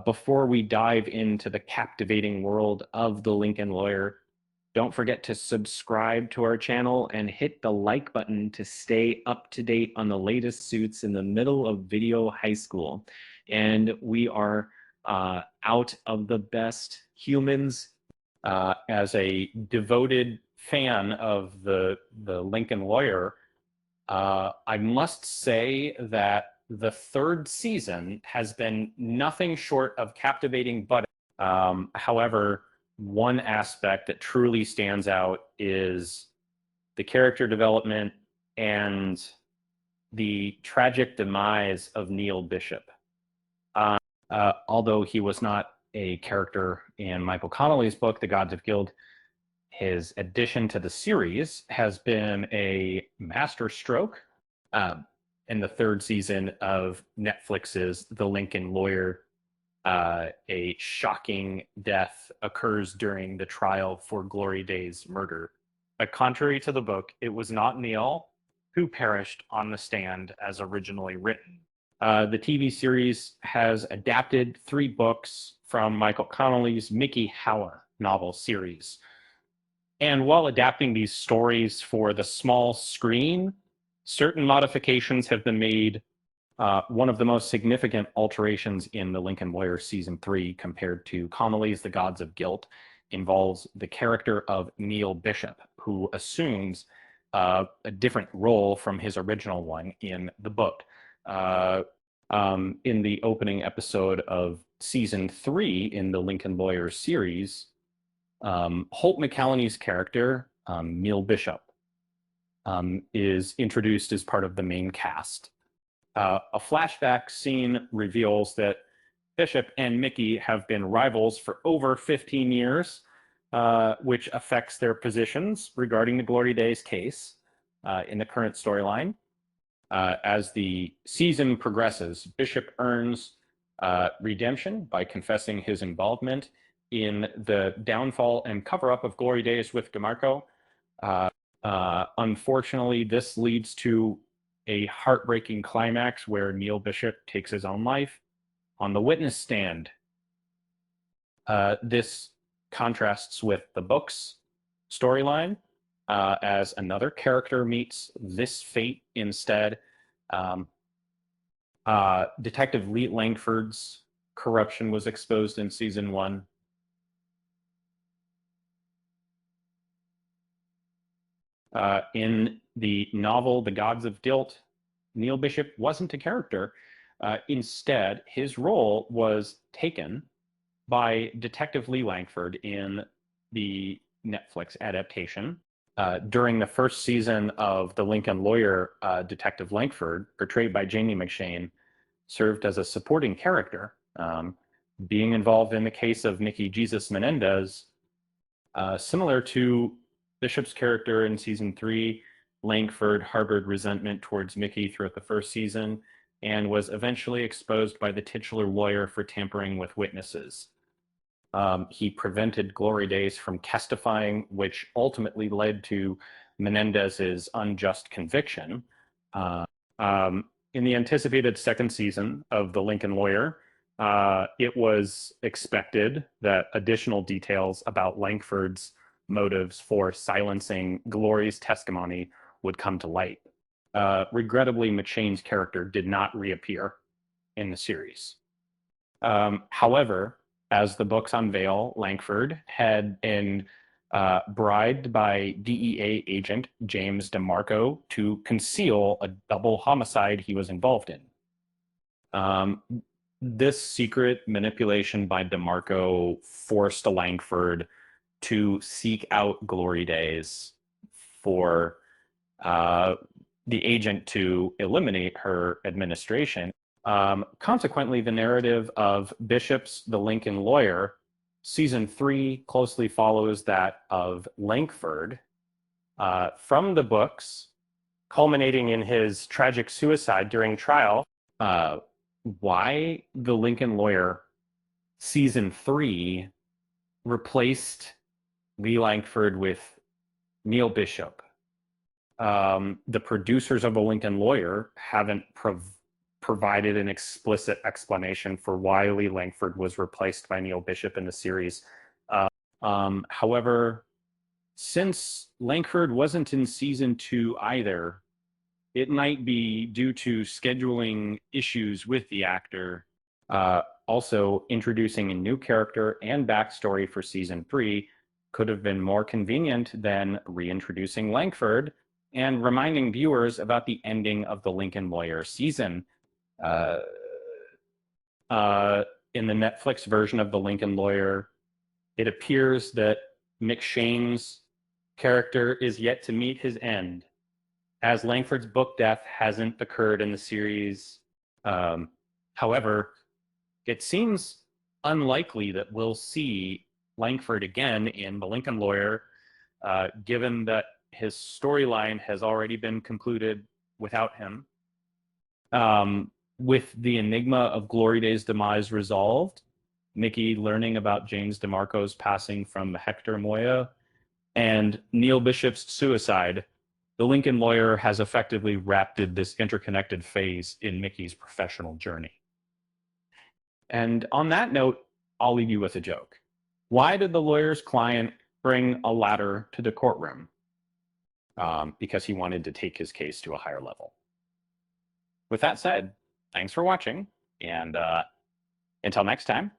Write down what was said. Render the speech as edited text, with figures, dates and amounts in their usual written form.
Before we dive into the captivating world of the Lincoln Lawyer, don't forget to subscribe to our channel and hit the like button to stay up to date on the latest suits in the middle of video high school. And we are out of the best humans. As a devoted fan of the Lincoln Lawyer, I must say that the third season has been nothing short of captivating, but however, one aspect that truly stands out is the character development and the tragic demise of Neil Bishop. Although he was not a character in Michael Connelly's book, The Gods of Guild, his addition to the series has been a masterstroke in the third season of Netflix's The Lincoln Lawyer. A shocking death occurs during the trial for Glory Day's murder. But contrary to the book, it was not Neil who perished on the stand as originally written. The TV series has adapted 3 books from Michael Connelly's Mickey Hauer novel series. And while adapting these stories for the small screen, certain modifications have been made. One of the most significant alterations in The Lincoln Lawyer Season 3 compared to Connelly's The Gods of Guilt involves the character of Neil Bishop, who assumes a different role from his original one in the book. In the opening episode of Season 3 in the Lincoln Lawyer series, Holt McCallany's character, Neil Bishop, is introduced as part of the main cast. A flashback scene reveals that Bishop and Mickey have been rivals for over 15 years, which affects their positions regarding the Glory Days case in the current storyline. As the season progresses, Bishop earns redemption by confessing his involvement in the downfall and cover-up of Glory Days with DeMarco. Unfortunately, this leads to a heartbreaking climax where Neil Bishop takes his own life on the witness stand. This contrasts with the book's storyline, as another character meets this fate instead. Detective Lee Langford's corruption was exposed in season 1. In the novel The Gods of Guilt, Neil Bishop wasn't a character. Instead, his role was taken by Detective Lee Langford in the Netflix adaptation. During the first season of The Lincoln Lawyer, Detective Langford, portrayed by Jamie McShane, served as a supporting character, being involved in the case of Nikki Jesus Menendez. Similar to Bishop's character in season 3, Langford harbored resentment towards Mickey throughout the first season and was eventually exposed by the titular lawyer for tampering with witnesses. He prevented Glory Days from testifying, which ultimately led to Menendez's unjust conviction. In the anticipated second season of The Lincoln Lawyer, it was expected that additional details about Langford's motives for silencing Glory's testimony would come to light. Regrettably, McShane's character did not reappear in the series. However, as the books unveil, Langford had been bribed by DEA agent James DeMarco to conceal a double homicide he was involved in. This secret manipulation by DeMarco forced Langford to seek out Glory Days for the agent to eliminate her administration. Consequently, the narrative of Bishop's The Lincoln Lawyer, season 3 closely follows that of Langford from the books, culminating in his tragic suicide during trial. Why The Lincoln Lawyer season 3 replaced Lee Langford with Neil Bishop. The producers of The Lincoln Lawyer haven't provided an explicit explanation for why Lee Langford was replaced by Neil Bishop in the series. However, since Langford wasn't in season 2 either, it might be due to scheduling issues with the actor. Also, introducing a new character and backstory for season 3 could have been more convenient than reintroducing Langford and reminding viewers about the ending of the Lincoln Lawyer season. Uh, in the Netflix version of the Lincoln Lawyer, it appears that McShane's character is yet to meet his end, as Langford's book death hasn't occurred in the series. However, it seems unlikely that we'll see Langford again in The Lincoln Lawyer, given that his storyline has already been concluded without him. With the enigma of Glory Day's demise resolved, Mickey learning about James DeMarco's passing from Hector Moya, and Neil Bishop's suicide, The Lincoln Lawyer has effectively wrapped this interconnected phase in Mickey's professional journey. And on that note, I'll leave you with a joke. Why did the lawyer's client bring a ladder to the courtroom? Because he wanted to take his case to a higher level. With that said, thanks for watching, and until next time,